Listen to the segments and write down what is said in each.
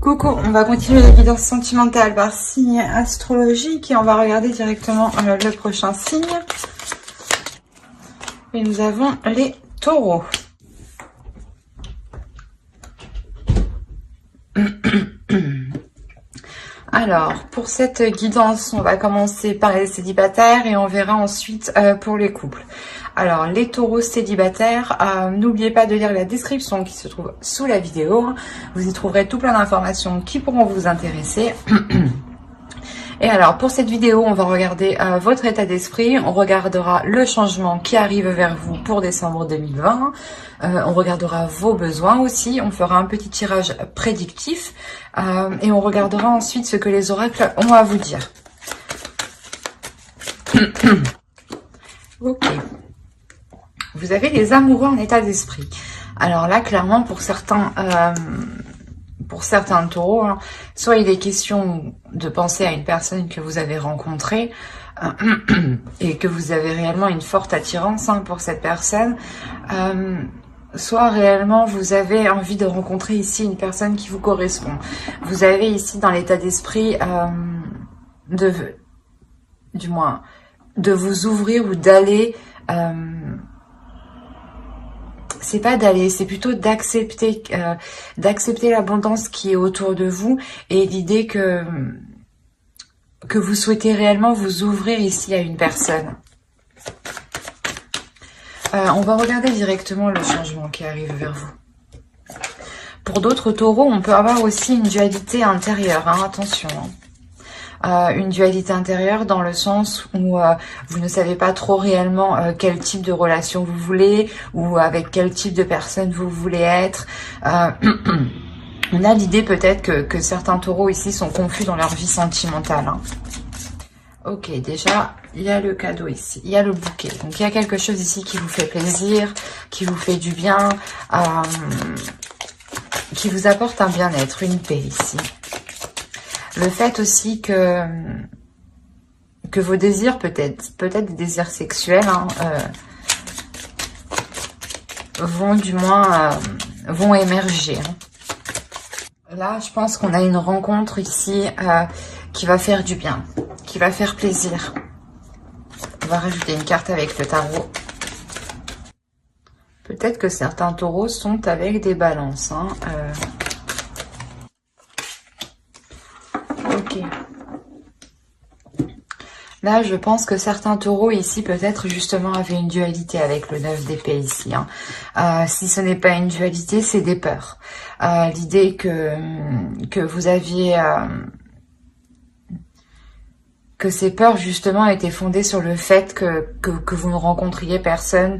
Coucou, on va continuer les guidances sentimentales par signe astrologique et on va regarder directement le prochain signe. Et nous avons les taureaux. Alors, pour cette guidance, on va commencer par les célibataires et on verra ensuite pour les couples. Alors, les taureaux célibataires, n'oubliez pas de lire la description qui se trouve sous la vidéo. Vous y trouverez tout plein d'informations qui pourront vous intéresser. Et alors, pour cette vidéo, on va regarder votre état d'esprit. On regardera le changement qui arrive vers vous pour décembre 2020. On regardera vos besoins aussi. On fera un petit tirage prédictif. Et on regardera ensuite ce que les oracles ont à vous dire. Ok. Vous avez les amoureux en état d'esprit. Alors là, clairement, pour certains taureaux, hein, soit il est question de penser à une personne que vous avez rencontrée et que vous avez réellement une forte attirance pour cette personne, soit réellement vous avez envie de rencontrer ici une personne qui vous correspond. Vous avez ici dans l'état d'esprit de vous ouvrir ou d'aller... c'est pas d'aller, c'est plutôt d'accepter l'abondance qui est autour de vous et l'idée que vous souhaitez réellement vous ouvrir ici à une personne. On va regarder directement le changement qui arrive vers vous. Pour d'autres taureaux, on peut avoir aussi une dualité intérieure, hein, attention. Une dualité intérieure dans le sens où vous ne savez pas trop réellement quel type de relation vous voulez ou avec quel type de personne vous voulez être. On a l'idée peut-être que certains taureaux ici sont confus dans leur vie sentimentale. Hein. Ok, déjà, il y a le cadeau ici, il y a le bouquet. Donc, il y a quelque chose ici qui vous fait plaisir, qui vous fait du bien, qui vous apporte un bien-être, une paix ici. Le fait aussi que vos désirs, peut-être des désirs sexuels, hein, vont émerger. Hein. Là, je pense qu'on a une rencontre ici qui va faire du bien, qui va faire plaisir. On va rajouter une carte avec le tarot. Peut-être que certains taureaux sont avec des balances. Hein, Ok. Là, je pense que certains taureaux ici, peut-être justement, avaient une dualité avec le 9 d'épée ici. Hein. Si ce n'est pas une dualité, c'est des peurs. L'idée que vous aviez... que ces peurs, justement, étaient fondées sur le fait que vous ne rencontriez personne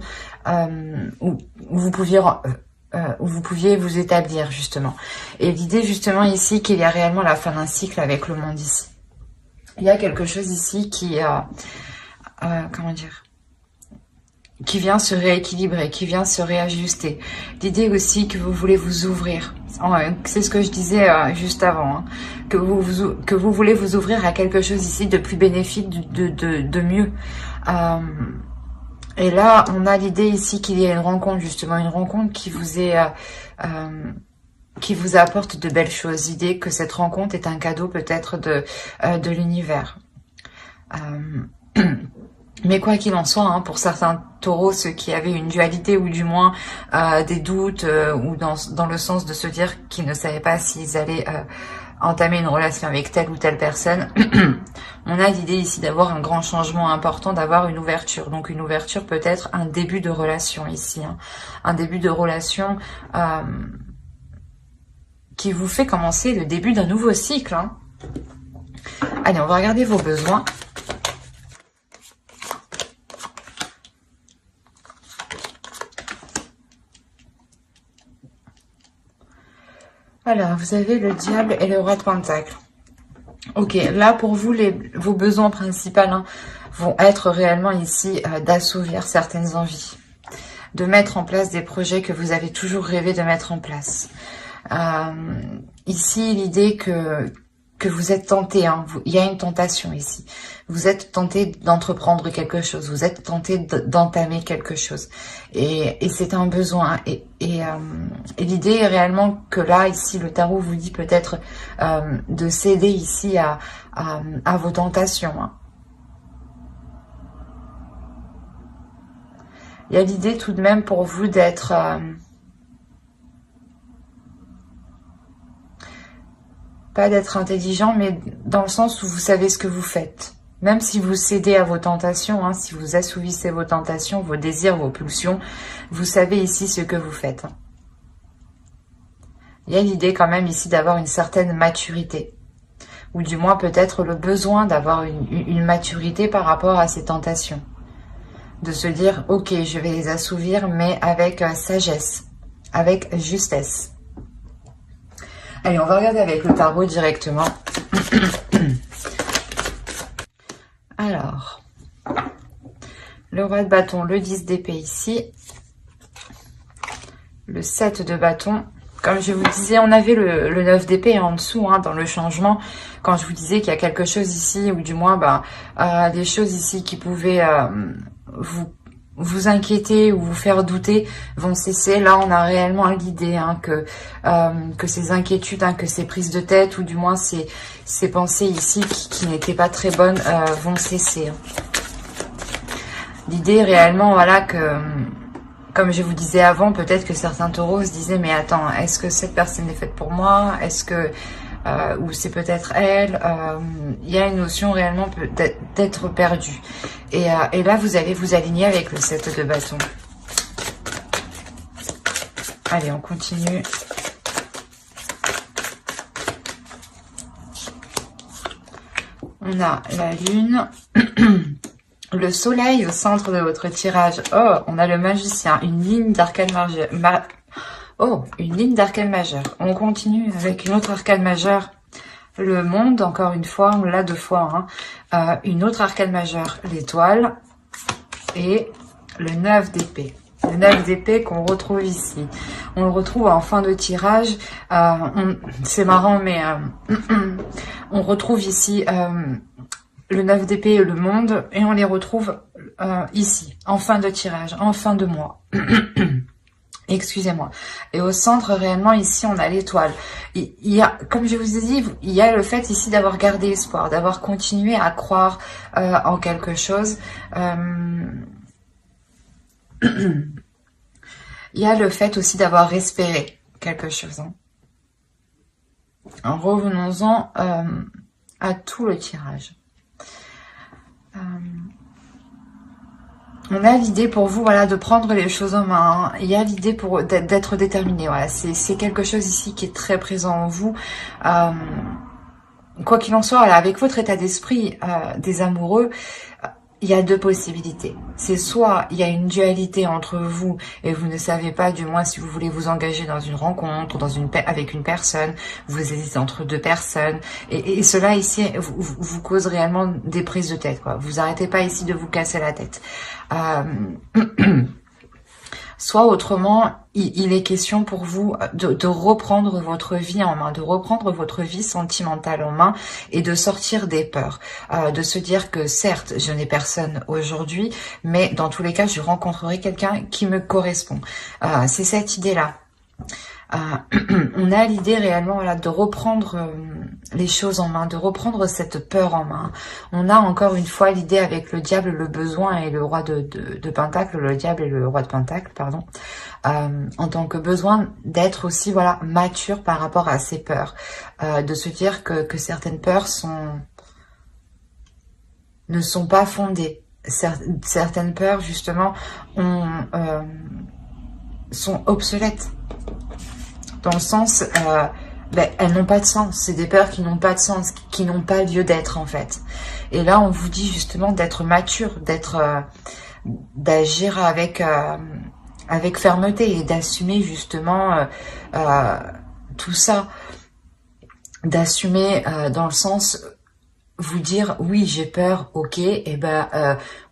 où vous pouviez vous établir, justement. Et l'idée, justement, ici, qu'il y a réellement la fin d'un cycle avec le monde ici. Il y a quelque chose ici qui qui vient se rééquilibrer, qui vient se réajuster. L'idée aussi que vous voulez vous ouvrir. C'est ce que je disais juste avant. Hein, que vous voulez vous ouvrir à quelque chose ici de plus bénéfique, de mieux. Et là, on a l'idée ici qu'il y a une rencontre, justement, une rencontre qui vous est... qui vous apporte de belles choses. L'idée que cette rencontre est un cadeau peut-être de l'univers. Mais quoi qu'il en soit, hein, pour certains taureaux, ceux qui avaient une dualité ou du moins des doutes ou dans le sens de se dire qu'ils ne savaient pas s'ils allaient entamer une relation avec telle ou telle personne, on a l'idée ici d'avoir un grand changement important, d'avoir une ouverture. Donc une ouverture peut être un début de relation ici. Hein. Un début de relation... qui vous fait commencer le début d'un nouveau cycle. Hein. Allez, on va regarder vos besoins. Alors, vous avez le diable et le roi de pentacle. Ok, là pour vous, vos besoins principaux hein, vont être réellement ici d'assouvir certaines envies. De mettre en place des projets que vous avez toujours rêvé de mettre en place. Ici, l'idée que que vous êtes tenté, hein, il y a une tentation ici. Vous êtes tenté d'entreprendre quelque chose, vous êtes tenté d'entamer quelque chose. Et c'est un besoin. Et l'idée est réellement que là, ici, le tarot vous dit peut-être de céder ici à vos tentations. Hein. Il y a l'idée tout de même pour vous d'être... pas d'être intelligent, mais dans le sens où vous savez ce que vous faites. Même si vous cédez à vos tentations, hein, si vous assouvissez vos tentations, vos désirs, vos pulsions, vous savez ici ce que vous faites. Il y a l'idée quand même ici d'avoir une certaine maturité. Ou du moins peut-être le besoin d'avoir une maturité par rapport à ces tentations. De se dire, ok, je vais les assouvir, mais avec sagesse, avec justesse. Allez, on va regarder avec le tarot directement. Alors, le roi de bâton, le 10 d'épée ici, le 7 de bâton. Comme je vous disais, on avait le 9 d'épée en dessous, hein, dans le changement, quand je vous disais qu'il y a quelque chose ici, ou du moins des choses ici qui pouvaient vous inquiéter ou vous faire douter vont cesser. Là, on a réellement l'idée hein, que ces inquiétudes, hein, que ces prises de tête, ou du moins ces pensées ici qui n'étaient pas très bonnes, vont cesser. Hein. L'idée réellement, voilà, que, comme je vous disais avant, peut-être que certains taureaux se disaient, mais attends, est-ce que cette personne est faite pour moi? Est-ce que... ou c'est peut-être elle, il y a une notion réellement d'être perdu. Et là, vous allez vous aligner avec le 7 de bâton. Allez, on continue. On a la lune, le soleil au centre de votre tirage. Oh, on a le magicien, une ligne d'arcane majeur. Oh, une ligne d'arcane majeur. On continue avec une autre arcane majeure. Le monde, encore une fois, on l'a 2 fois. Hein. Une autre arcane majeure, l'étoile. Et le 9 d'épée. Le 9 d'épée qu'on retrouve ici. On le retrouve en fin de tirage. C'est marrant, mais on retrouve ici le 9 d'épée et le monde. Et on les retrouve ici, en fin de tirage, en fin de mois. Excusez-moi. Et au centre, réellement, ici, on a l'étoile. Il y a, comme je vous ai dit, il y a le fait ici d'avoir gardé espoir, d'avoir continué à croire en quelque chose. Il y a le fait aussi d'avoir espéré quelque chose. Hein. En revenons-en à tout le tirage. On a l'idée pour vous, voilà, de prendre les choses en main. Hein. Il y a l'idée pour d'être déterminé. Voilà, c'est quelque chose ici qui est très présent en vous. Quoi qu'il en soit, voilà, avec votre état d'esprit des amoureux, il y a 2 possibilités. C'est soit il y a une dualité entre vous et vous ne savez pas, du moins, si vous voulez vous engager dans une rencontre, avec une personne, vous hésitez entre 2 personnes, et cela ici vous cause réellement des prises de tête, quoi. Vous n'arrêtez pas ici de vous casser la tête. Soit autrement, il est question pour vous de reprendre votre vie en main, de reprendre votre vie sentimentale en main et de sortir des peurs. De se dire que certes, je n'ai personne aujourd'hui, mais dans tous les cas, je rencontrerai quelqu'un qui me correspond. C'est cette idée-là. On a l'idée réellement, voilà, de reprendre les choses en main, de reprendre cette peur en main. On a encore une fois l'idée avec le diable, le besoin et le roi de Pentacle, le diable et le roi de Pentacle, pardon, en tant que besoin d'être aussi, voilà, mature par rapport à ces peurs, de se dire que certaines peurs ne sont pas fondées. Certaines peurs, justement, sont obsolètes. Dans le sens, elles n'ont pas de sens. C'est des peurs qui n'ont pas de sens, qui n'ont pas lieu d'être en fait. Et là, on vous dit justement d'être mature, d'agir avec fermeté et d'assumer justement tout ça. D'assumer dans le sens, vous dire oui j'ai peur, ok, et ben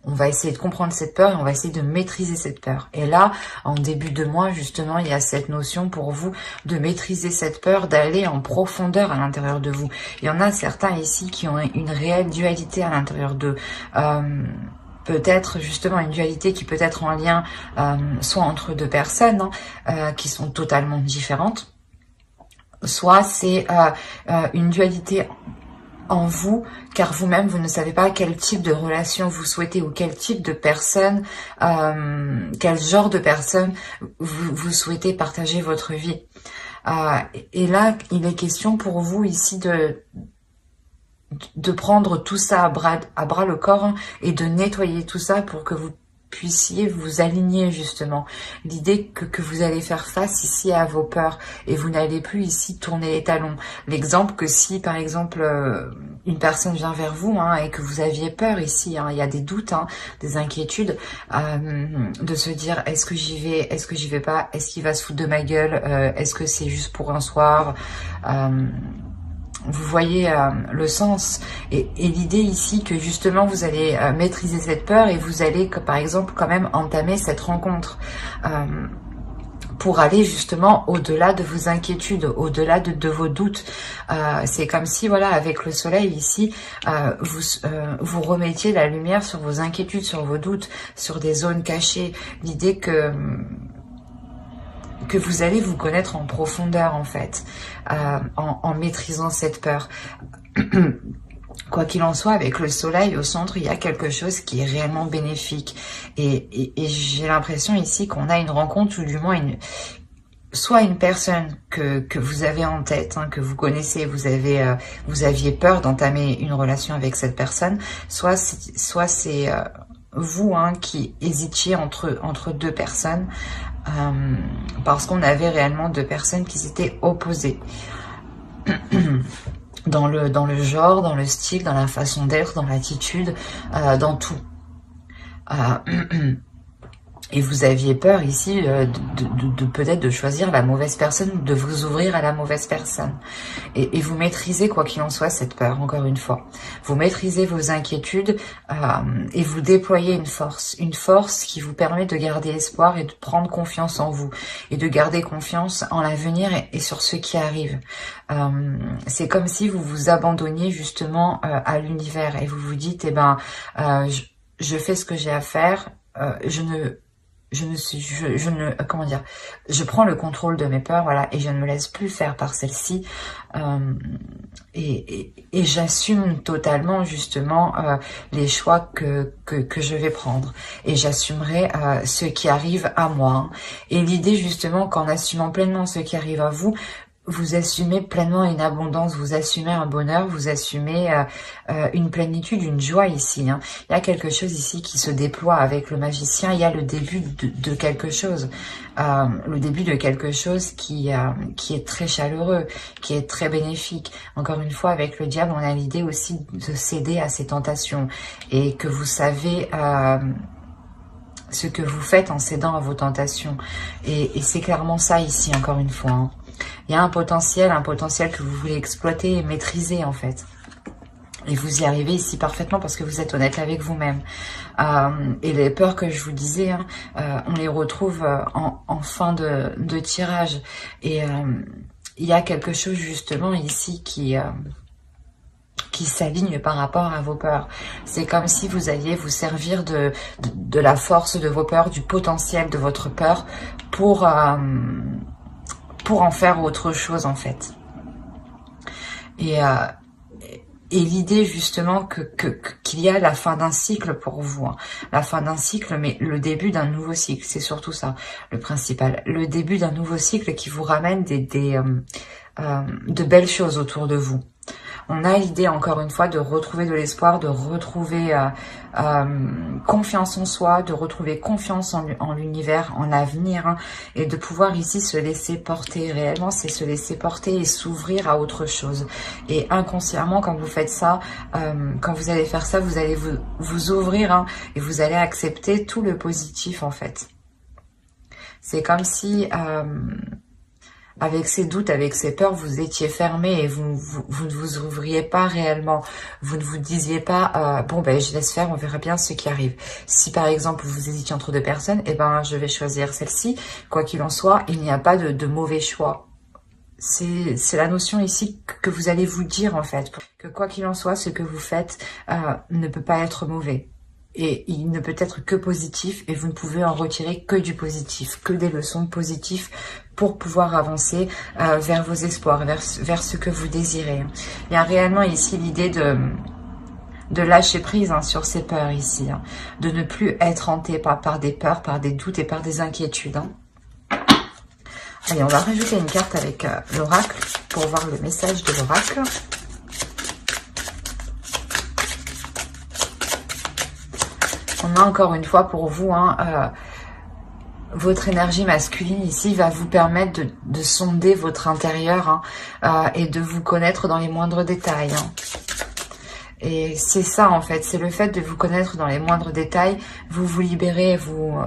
on va essayer de comprendre cette peur et on va essayer de maîtriser cette peur. Et là, en début de mois, justement, il y a cette notion pour vous de maîtriser cette peur, d'aller en profondeur à l'intérieur de vous. Il y en a certains ici qui ont une réelle dualité à l'intérieur d'eux. Peut-être justement une dualité qui peut être en lien soit entre deux personnes qui sont totalement différentes, soit c'est une dualité en vous, car vous-même, vous ne savez pas quel type de relation vous souhaitez ou quel type de personne, quel genre de personne vous souhaitez partager votre vie. Et là, il est question pour vous ici de prendre tout ça à bras le corps et de nettoyer tout ça pour que vous puissiez vous aligner justement. L'idée que vous allez faire face ici à vos peurs et vous n'allez plus ici tourner les talons. L'exemple que si par exemple une personne vient vers vous et que vous aviez peur ici, il y a des doutes, des inquiétudes, de se dire est-ce que j'y vais, est-ce que j'y vais pas, est-ce qu'il va se foutre de ma gueule, est-ce que c'est juste pour un soir, vous voyez le sens et l'idée ici que justement vous allez maîtriser cette peur et vous allez par exemple quand même entamer cette rencontre pour aller justement au-delà de vos inquiétudes, au-delà de vos doutes. C'est comme si voilà avec le soleil ici vous remettiez la lumière sur vos inquiétudes, sur vos doutes, sur des zones cachées. L'idée que vous allez vous connaître en profondeur en fait, en maîtrisant cette peur. Quoi qu'il en soit, avec le soleil au centre, il y a quelque chose qui est réellement bénéfique. Et j'ai l'impression ici qu'on a une rencontre, ou du moins soit une personne que vous avez en tête, que vous connaissez, vous aviez peur d'entamer une relation avec cette personne, soit c'est vous qui hésitiez entre deux personnes, parce qu'on avait réellement deux personnes qui s'étaient opposées dans le genre, dans le style, dans la façon d'être, dans l'attitude, dans tout. Et vous aviez peur ici de peut-être de choisir la mauvaise personne, de vous ouvrir à la mauvaise personne. Et vous maîtrisez, quoi qu'il en soit, cette peur, encore une fois. Vous maîtrisez vos inquiétudes et vous déployez une force qui vous permet de garder espoir et de prendre confiance en vous. Et de garder confiance en l'avenir et sur ce qui arrive. C'est comme si vous vous abandonniez justement à l'univers et vous vous dites, je fais ce que j'ai à faire, je prends le contrôle de mes peurs, voilà, et je ne me laisse plus faire par celle-ci, et j'assume totalement justement les choix que je vais prendre, et j'assumerai ce qui arrive à moi. Et l'idée justement qu'en assumant pleinement ce qui arrive à vous, vous assumez pleinement une abondance, vous assumez un bonheur, vous assumez une plénitude, une joie ici. Il y a quelque chose ici qui se déploie avec le magicien, il y a le début de quelque chose. Le début de quelque chose qui est très chaleureux, qui est très bénéfique. Encore une fois, avec le diable, on a l'idée aussi de céder à ses tentations et que vous savez ce que vous faites en cédant à vos tentations. Et c'est clairement ça ici, encore une fois. Il y a un potentiel que vous voulez exploiter et maîtriser en fait. Et vous y arrivez ici parfaitement parce que vous êtes honnête avec vous-même. Et les peurs que je vous disais, on les retrouve en fin de tirage. Et il y a quelque chose justement ici qui s'aligne par rapport à vos peurs. C'est comme si vous alliez vous servir de la force de vos peurs, du potentiel de votre peur pour en faire autre chose en fait. Et l'idée justement qu'il y a la fin d'un cycle pour vous, la fin d'un cycle, mais le début d'un nouveau cycle, c'est surtout ça le principal, le début d'un nouveau cycle qui vous ramène de belles choses autour de vous. On a l'idée, encore une fois, de retrouver de l'espoir, de retrouver confiance en soi, de retrouver confiance en l'univers, en l'avenir, et de pouvoir ici se laisser porter. Réellement, c'est se laisser porter et s'ouvrir à autre chose. Et inconsciemment, quand vous faites ça, quand vous allez faire ça, vous allez vous ouvrir et vous allez accepter tout le positif, en fait. C'est comme si... avec ces doutes, avec ces peurs, vous étiez fermé et vous ne vous ouvriez pas réellement. Vous ne vous disiez pas, bon ben je laisse faire, on verra bien ce qui arrive. Si par exemple vous hésitiez entre deux personnes, eh ben je vais choisir celle-ci. Quoi qu'il en soit, il n'y a pas de mauvais choix. C'est la notion ici que vous allez vous dire en fait, que quoi qu'il en soit, ce que vous faites ne peut pas être mauvais. Et il ne peut être que positif et vous ne pouvez en retirer que du positif, que des leçons positives pour pouvoir avancer vers vos espoirs, vers ce que vous désirez. Il y a réellement ici l'idée de lâcher prise sur ces peurs ici, de ne plus être hanté par des peurs, par des doutes et par des inquiétudes. Allez, on va rajouter une carte avec l'oracle pour voir le message de l'oracle. On a encore une fois pour vous, votre énergie masculine ici va vous permettre de sonder votre intérieur et de vous connaître dans les moindres détails. Et c'est ça en fait, c'est le fait de vous connaître dans les moindres détails, vous vous libérez, vous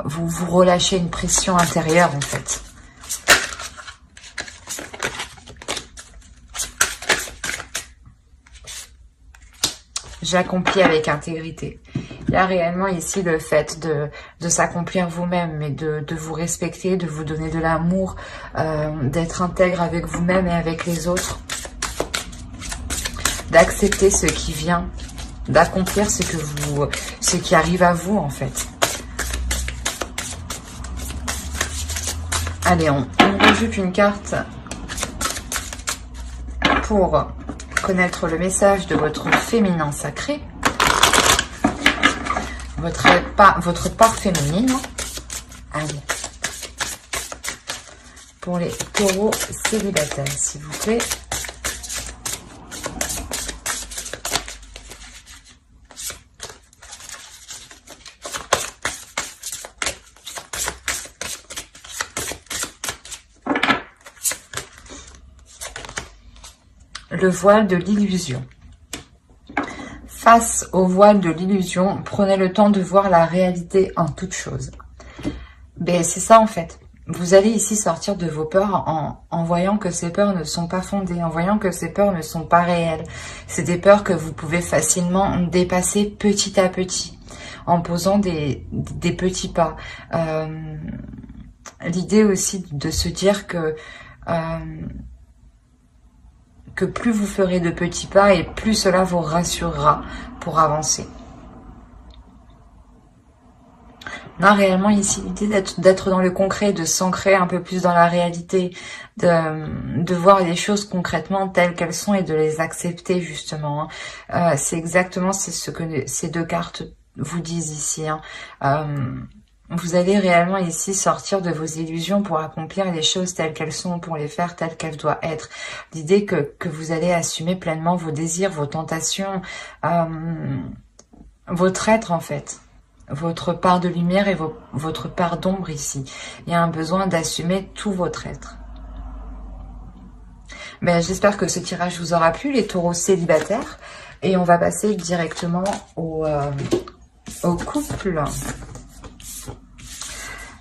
relâchez une pression intérieure en fait. J'accomplis avec intégrité. Il y a réellement ici le fait de s'accomplir vous-même, mais de vous respecter, de vous donner de l'amour, d'être intègre avec vous-même et avec les autres, d'accepter ce qui vient, d'accomplir ce qui arrive à vous en fait. Allez, on rajoute une carte pour connaître le message de votre féminin sacré, votre part féminine. Allez, pour les taureaux célibataires, s'il vous plaît. Le voile de l'illusion. Face au voile de l'illusion, prenez le temps de voir la réalité en toute chose. Ben, c'est ça en fait. Vous allez ici sortir de vos peurs en voyant que ces peurs ne sont pas fondées, en voyant que ces peurs ne sont pas réelles. C'est des peurs que vous pouvez facilement dépasser petit à petit, en posant des petits pas. L'idée aussi de se dire que plus vous ferez de petits pas et plus cela vous rassurera pour avancer. On a réellement ici l'idée d'être dans le concret, de s'ancrer un peu plus dans la réalité, de voir les choses concrètement telles qu'elles sont et de les accepter justement. C'est exactement ce que ces deux cartes vous disent ici. Vous allez réellement ici sortir de vos illusions pour accomplir les choses telles qu'elles sont, pour les faire telles qu'elles doivent être. L'idée que vous allez assumer pleinement vos désirs, vos tentations, votre être en fait. Votre part de lumière et votre part d'ombre ici. Il y a un besoin d'assumer tout votre être. Ben, j'espère que ce tirage vous aura plu, les taureaux célibataires. Et on va passer directement au couple.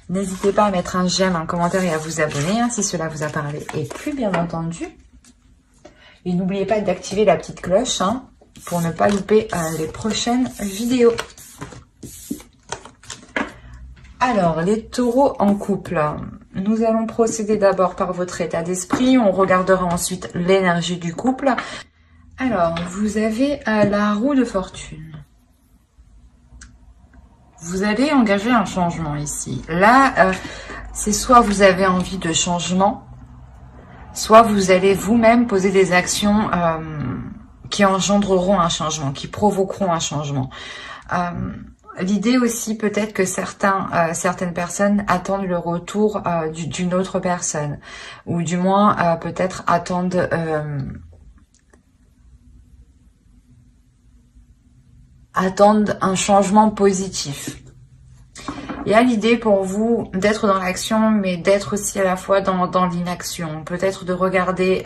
N'hésitez pas à mettre un j'aime, un commentaire et à vous abonner si cela vous a parlé et plu, bien entendu. Et n'oubliez pas d'activer la petite cloche pour ne pas louper les prochaines vidéos. Alors, les taureaux en couple. Nous allons procéder d'abord par votre état d'esprit. On regardera ensuite l'énergie du couple. Alors, vous avez la roue de fortune. Vous allez engager un changement ici. Là, c'est soit vous avez envie de changement, soit vous allez vous-même poser des actions qui engendreront un changement, qui provoqueront un changement. L'idée aussi peut-être que certaines personnes attendent le retour d'une autre personne, ou du moins peut-être attendent un changement positif. Il y a l'idée pour vous d'être dans l'action, mais d'être aussi à la fois dans l'inaction. Peut-être de regarder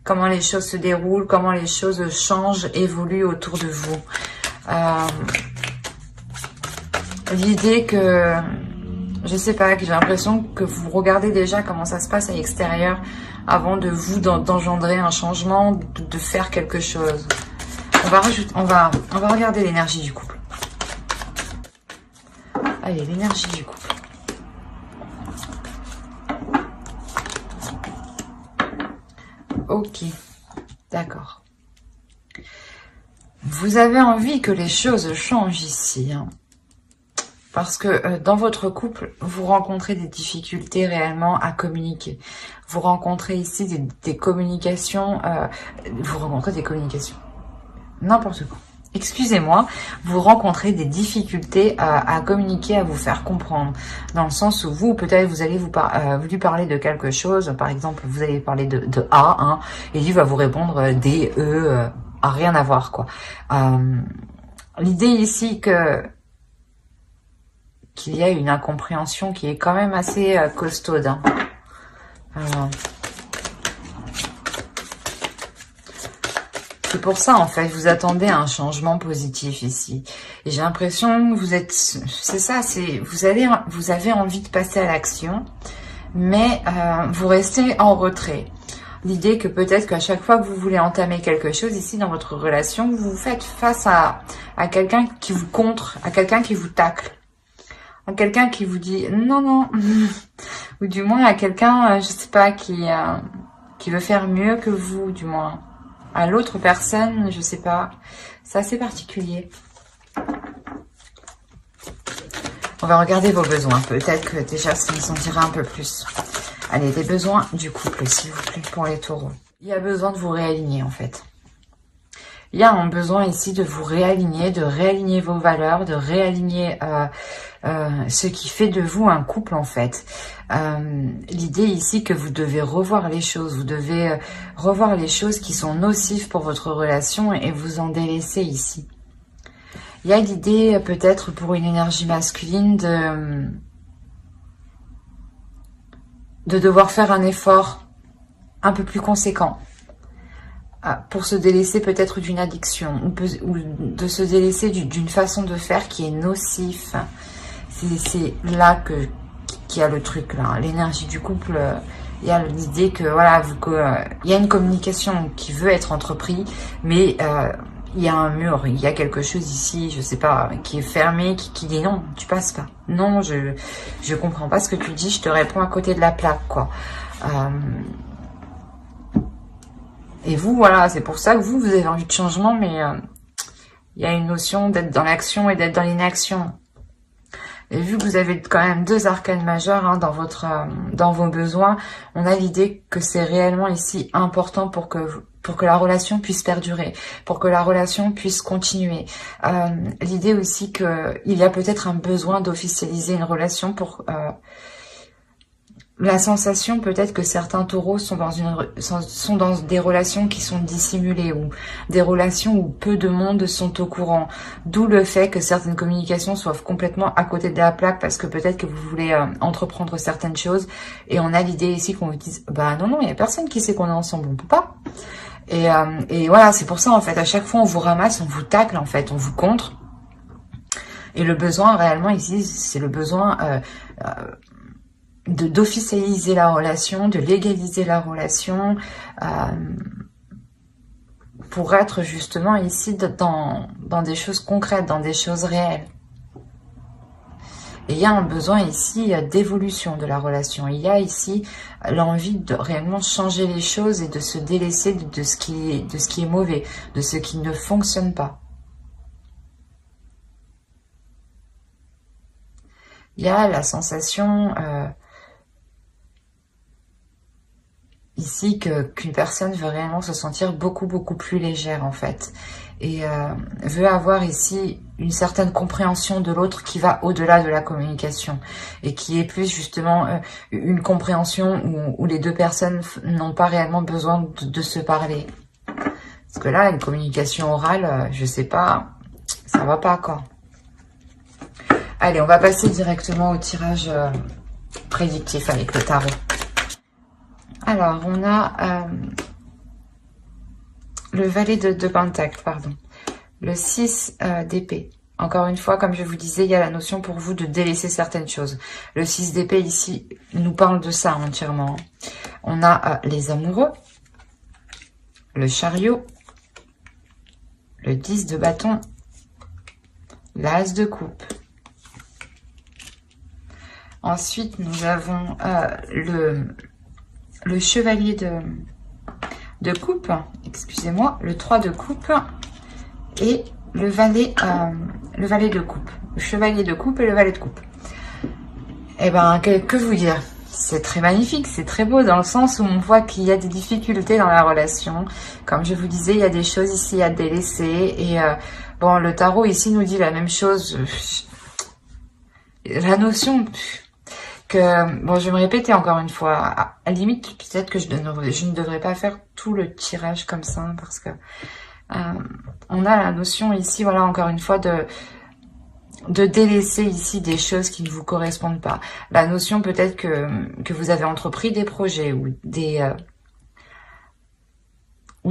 comment les choses se déroulent, comment les choses changent, évoluent autour de vous. L'idée que Je sais pas, j'ai l'impression que vous regardez déjà comment ça se passe à l'extérieur avant de vous d'engendrer un changement, de faire quelque chose. On va regarder l'énergie du couple. Allez, l'énergie du couple. Ok, d'accord. Vous avez envie que les choses changent ici, hein. Parce que dans votre couple, vous rencontrez des difficultés réellement à communiquer. Vous rencontrez ici des communications, n'importe quoi. Excusez-moi, vous rencontrez des difficultés à communiquer, à vous faire comprendre. Dans le sens où vous, peut-être, vous allez lui parler de quelque chose. Par exemple, vous allez parler de A, hein, et lui va vous répondre D, E, à rien à voir, quoi. L'idée ici qu'il y a une incompréhension qui est quand même assez costaude, hein. C'est pour ça, en fait, vous attendez un changement positif ici. Et j'ai l'impression que vous êtes... C'est ça, vous avez envie de passer à l'action, mais vous restez en retrait. L'idée que peut-être qu'à chaque fois que vous voulez entamer quelque chose ici dans votre relation, vous vous faites face à quelqu'un qui vous contre, à quelqu'un qui vous tacle, à quelqu'un qui vous dit non, non, ou du moins à quelqu'un, je sais pas, qui veut faire mieux que vous, du moins. À l'autre personne, je sais pas. C'est assez particulier. On va regarder vos besoins. Peut-être que déjà, ça nous en dira un peu plus. Allez, les besoins du couple, s'il vous plaît, pour les taureaux. Il y a besoin de vous réaligner, en fait. Il y a un besoin ici de vous réaligner, de réaligner vos valeurs, de réaligner ce qui fait de vous un couple, en fait. L'idée ici que vous devez revoir les choses, vous devez revoir les choses qui sont nocives pour votre relation et vous en délaisser ici. Il y a l'idée peut-être pour une énergie masculine de devoir faire un effort un peu plus conséquent pour se délaisser peut-être d'une addiction ou de se délaisser d'une façon de faire qui est nocif. C'est là qu'il y a le truc, là. L'énergie du couple, il y a l'idée que, voilà, il y a une communication qui veut être entreprise, mais il y a un mur, il y a quelque chose ici, je sais pas, qui est fermé, qui dit non, tu passes pas. Non, je comprends pas ce que tu dis, je te réponds à côté de la plaque, quoi. Et vous, voilà, c'est pour ça que vous avez envie de changement, mais il y a une notion d'être dans l'action et d'être dans l'inaction. Et vu que vous avez quand même deux arcanes majeures, hein, dans vos besoins, on a l'idée que c'est réellement ici important pour que la relation puisse perdurer, pour que la relation puisse continuer. L'idée aussi qu'il y a peut-être un besoin d'officialiser une relation pour... la sensation peut-être que certains taureaux sont dans des relations qui sont dissimulées ou des relations où peu de monde sont au courant. D'où le fait que certaines communications soient complètement à côté de la plaque parce que peut-être que vous voulez entreprendre certaines choses et on a l'idée ici qu'on vous dise bah non, il n'y a personne qui sait qu'on est ensemble, on peut pas. Et voilà, c'est pour ça en fait, à chaque fois on vous ramasse, on vous tacle en fait, on vous contre. Et le besoin réellement ici, c'est le besoin... d'officialiser la relation, de légaliser la relation, pour être justement ici dans des choses concrètes, dans des choses réelles. Et il y a un besoin ici d'évolution de la relation. Il y a ici l'envie de réellement changer les choses et de se délaisser de ce qui est mauvais, de ce qui ne fonctionne pas. Il y a la sensation... ici qu'une personne veut réellement se sentir beaucoup plus légère en fait et veut avoir ici une certaine compréhension de l'autre qui va au-delà de la communication et qui est plus justement une compréhension où les deux personnes n'ont pas réellement besoin de se parler, parce que là une communication orale, je sais pas, ça va pas quoi. Allez, on va passer directement au tirage prédictif avec le tarot. Alors, on a le valet de Pentacle, pardon. Le 6 d'épée. Encore une fois, comme je vous disais, il y a la notion pour vous de délaisser certaines choses. Le 6 d'épée ici nous parle de ça entièrement. On a les amoureux, le chariot, le 10 de bâton, l'as de coupe. Ensuite, nous avons le chevalier de coupe, excusez-moi, le 3 de coupe et le valet de coupe. Le chevalier de coupe et le valet de coupe. Eh ben, que vous dire? C'est très magnifique, c'est très beau dans le sens où on voit qu'il y a des difficultés dans la relation. Comme je vous disais, il y a des choses ici à délaisser. Et bon, le tarot ici nous dit la même chose. La notion que... Bon, je vais me répéter encore une fois. À la limite, peut-être que je ne devrais pas faire tout le tirage comme ça. Parce que on a la notion ici, voilà, encore une fois, de délaisser ici des choses qui ne vous correspondent pas. La notion peut-être que vous avez entrepris des projets ou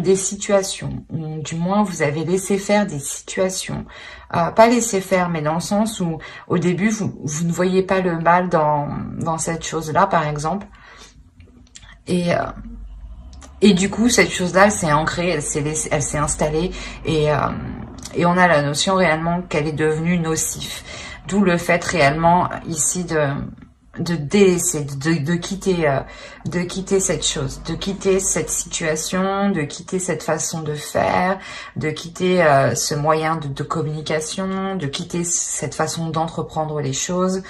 des situations, ou du moins vous avez laissé faire des situations. Pas laisser faire, mais dans le sens où au début vous ne voyez pas le mal dans cette chose-là, par exemple. Et du coup, cette chose-là, elle s'est ancrée, elle s'est installée et on a la notion réellement qu'elle est devenue nocif. D'où le fait réellement ici de délaisser, de quitter cette chose, de quitter cette situation, de quitter cette façon de faire, de quitter ce moyen de communication, de quitter cette façon d'entreprendre les choses.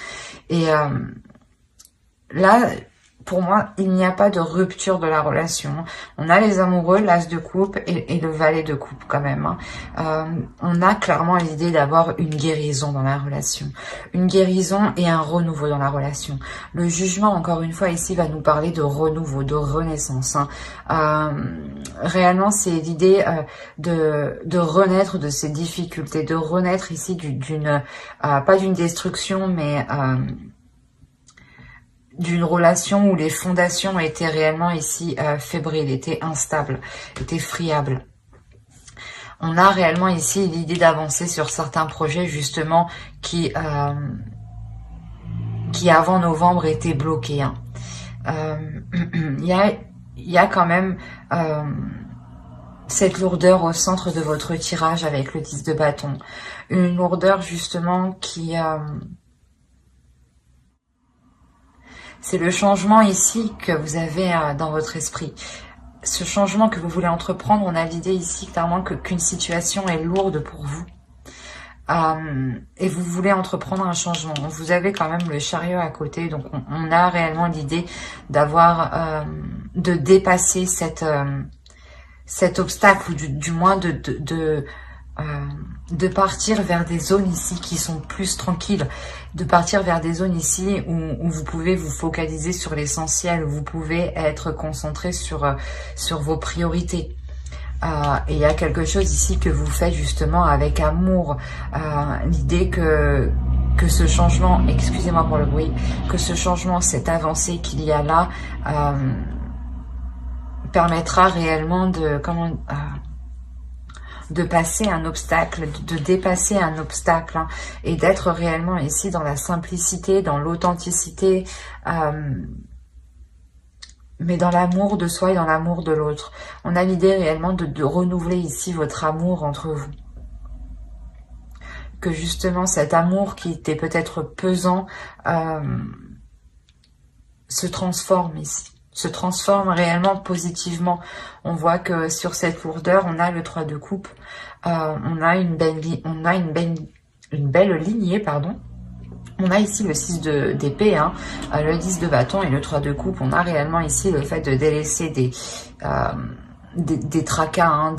Et là, pour moi, il n'y a pas de rupture de la relation. On a les amoureux, l'as de coupe et le valet de coupe quand même. On a clairement l'idée d'avoir une guérison dans la relation. Une guérison et un renouveau dans la relation. Le jugement, encore une fois, ici, va nous parler de renouveau, de renaissance. Réellement, c'est l'idée de renaître de ces difficultés, de renaître ici pas d'une destruction, mais... d'une relation où les fondations étaient réellement ici fébriles, étaient instables, étaient friables. On a réellement ici l'idée d'avancer sur certains projets justement qui avant novembre étaient bloqués. Hein. Il y a quand même cette lourdeur au centre de votre tirage avec le 10 de bâton. Une lourdeur justement qui... c'est le changement ici que vous avez dans votre esprit. Ce changement que vous voulez entreprendre, on a l'idée ici clairement qu'une situation est lourde pour vous. Et vous voulez entreprendre un changement. Vous avez quand même le chariot à côté, donc on a réellement l'idée d'avoir, de dépasser cet obstacle, ou du moins de partir vers des zones ici qui sont plus tranquilles, de partir vers des zones ici où vous pouvez vous focaliser sur l'essentiel, où vous pouvez être concentré sur vos priorités. Et il y a quelque chose ici que vous faites justement avec amour, l'idée que ce changement, excusez-moi pour le bruit, que ce changement, cette avancée qu'il y a là, permettra réellement de passer un obstacle, de dépasser un obstacle, hein, et d'être réellement ici dans la simplicité, dans l'authenticité, mais dans l'amour de soi et dans l'amour de l'autre. On a l'idée réellement de renouveler ici votre amour entre vous. Que justement cet amour qui était peut-être pesant se transforme ici. Se transforme réellement positivement. On voit que sur cette lourdeur, on a le 3 de coupe, on a une belle lignée, pardon. On a ici le 6 d'épée, hein, le 10 de bâton et le 3 de coupe. On a réellement ici le fait de délaisser des tracas, hein,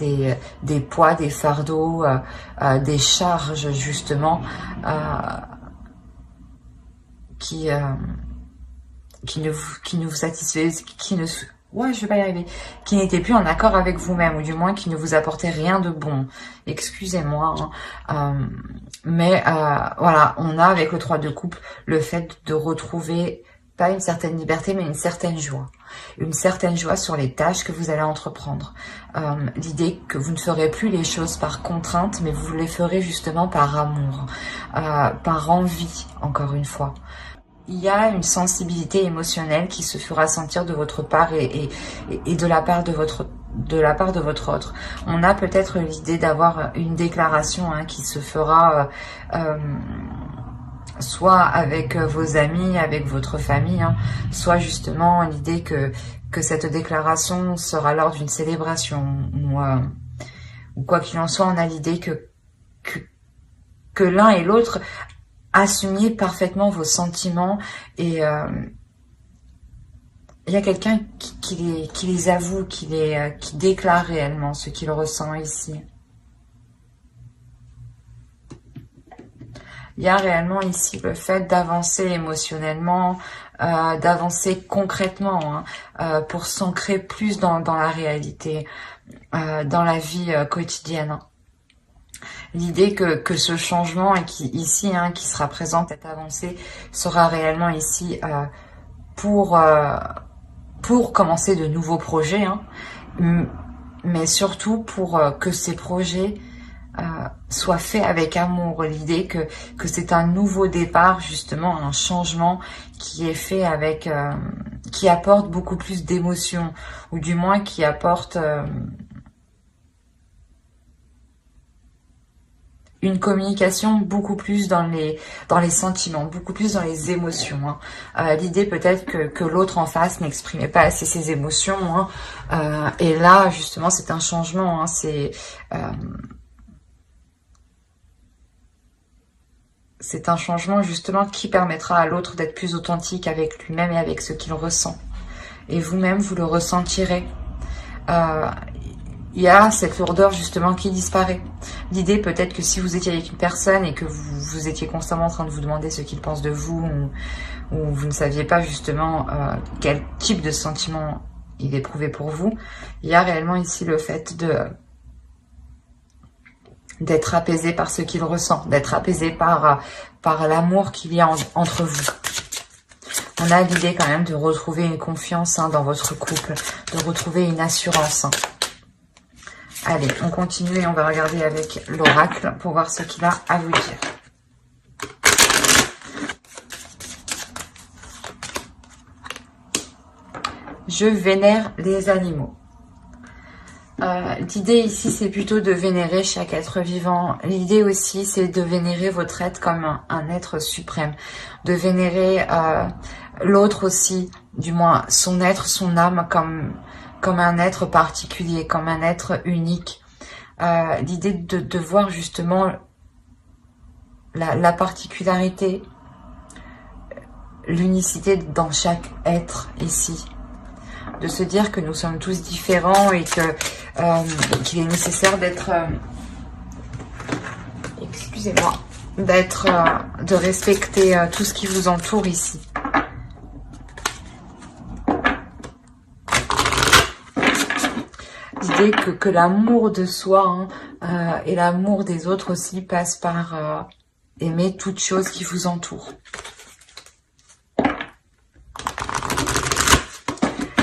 des poids, des fardeaux, des charges justement, qui ne vous satisfait, qui n'était plus en accord avec vous-même, ou du moins qui ne vous apportait rien de bon. Excusez-moi, hein. Mais voilà, on a avec le 3 de coupe le fait de retrouver pas une certaine liberté, mais une certaine joie. Une certaine joie sur les tâches que vous allez entreprendre. L'idée que vous ne ferez plus les choses par contrainte, mais vous les ferez justement par amour, par envie, encore une fois. Il y a une sensibilité émotionnelle qui se fera sentir de votre part et de la part de votre autre. On a peut-être l'idée d'avoir une déclaration qui se fera soit avec vos amis, avec votre famille, soit justement l'idée que cette déclaration sera lors d'une célébration ou quoi qu'il en soit, on a l'idée que l'un et l'autre assumiez parfaitement vos sentiments et il y a quelqu'un qui les avoue, qui déclare réellement ce qu'il ressent ici. Il y a réellement ici le fait d'avancer émotionnellement, d'avancer concrètement, pour s'ancrer plus dans la réalité, dans la vie quotidienne. L'idée que ce changement qui sera présent, cette avancée, sera réellement ici pour commencer de nouveaux projets, mais surtout pour que ces projets soit fait avec amour, l'idée que c'est un nouveau départ, justement un changement qui est fait avec qui apporte beaucoup plus d'émotions, ou du moins qui apporte une communication beaucoup plus dans les sentiments, beaucoup plus dans les émotions. L'idée peut-être que l'autre en face n'exprimait pas assez ses émotions, et là justement c'est un changement, c'est un changement justement qui permettra à l'autre d'être plus authentique avec lui-même et avec ce qu'il ressent. Et vous-même, vous le ressentirez. Il y a cette lourdeur justement qui disparaît. L'idée peut-être que si vous étiez avec une personne et que vous étiez constamment en train de vous demander ce qu'il pense de vous, ou vous ne saviez pas justement quel type de sentiment il éprouvait pour vous, il y a réellement ici le fait d'être apaisé par ce qu'il ressent, d'être apaisé par l'amour qu'il y a entre vous. On a l'idée quand même de retrouver une confiance dans votre couple, de retrouver une assurance. Allez, on continue et on va regarder avec l'oracle pour voir ce qu'il a à vous dire. Je vénère les animaux. L'idée ici, c'est plutôt de vénérer chaque être vivant. L'idée aussi, c'est de vénérer votre être comme un être suprême. De vénérer l'autre aussi, du moins son être, son âme, comme un être particulier, comme un être unique. L'idée de voir justement la particularité, l'unicité dans chaque être ici. De se dire que nous sommes tous différents et qu'il est nécessaire d'être, excusez-moi, de respecter tout ce qui vous entoure ici. L'idée que l'amour de soi et l'amour des autres aussi passe par aimer toute chose qui vous entoure.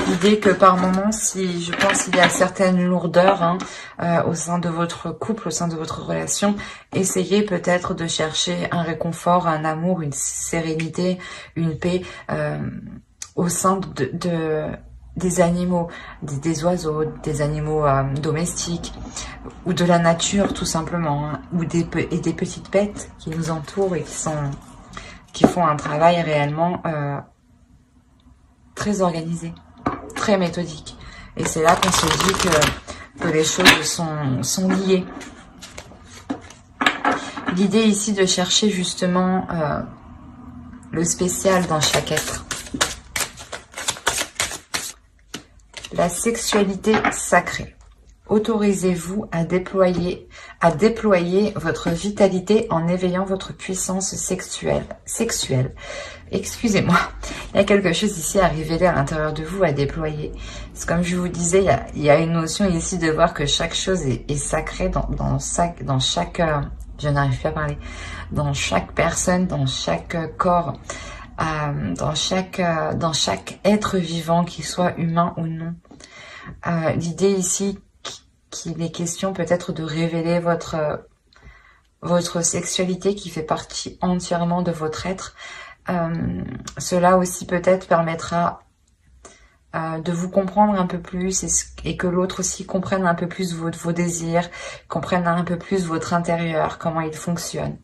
L'idée que par moments, je pense qu'il y a certaines lourdeurs au sein de votre couple, au sein de votre relation, essayez peut-être de chercher un réconfort, un amour, une sérénité, une paix au sein des animaux, des oiseaux, des animaux domestiques, ou de la nature tout simplement, ou des petites bêtes qui nous entourent et qui font un travail réellement très organisé, très méthodique. Et c'est là qu'on se dit que les choses sont liées. L'idée ici de chercher justement le spécial dans chaque être. La sexualité sacrée. Autorisez-vous à déployer votre vitalité en éveillant votre puissance sexuelle. Excusez-moi, il y a quelque chose ici à révéler à l'intérieur de vous, à déployer. C'est comme je vous disais, il y a une notion ici de voir que chaque chose est sacrée dans chaque je n'arrive plus à parler, dans chaque personne, dans chaque corps. dans chaque être vivant, qu'il soit humain ou non. L'idée ici qu'il est question peut-être de révéler votre sexualité qui fait partie entièrement de votre être. Cela aussi peut-être permettra de vous comprendre un peu plus et que l'autre aussi comprenne un peu plus vos désirs, comprenne un peu plus votre intérieur, comment il fonctionne.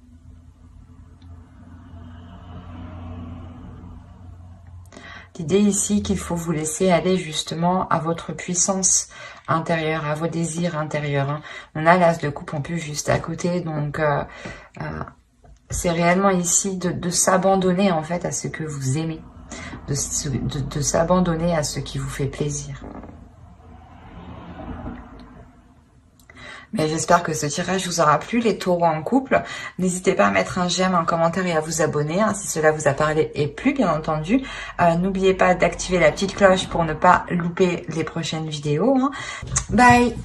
L'idée ici qu'il faut vous laisser aller justement à votre puissance intérieure, à vos désirs intérieurs. Hein. On a l'as de coupe en plus juste à côté, donc c'est réellement ici de s'abandonner en fait à ce que vous aimez, de s'abandonner à ce qui vous fait plaisir. Mais j'espère que ce tirage vous aura plu, les taureaux en couple. N'hésitez pas à mettre un j'aime, un commentaire et à vous abonner hein, si cela vous a parlé et plu, bien entendu. N'oubliez pas d'activer la petite cloche pour ne pas louper les prochaines vidéos. Hein. Bye!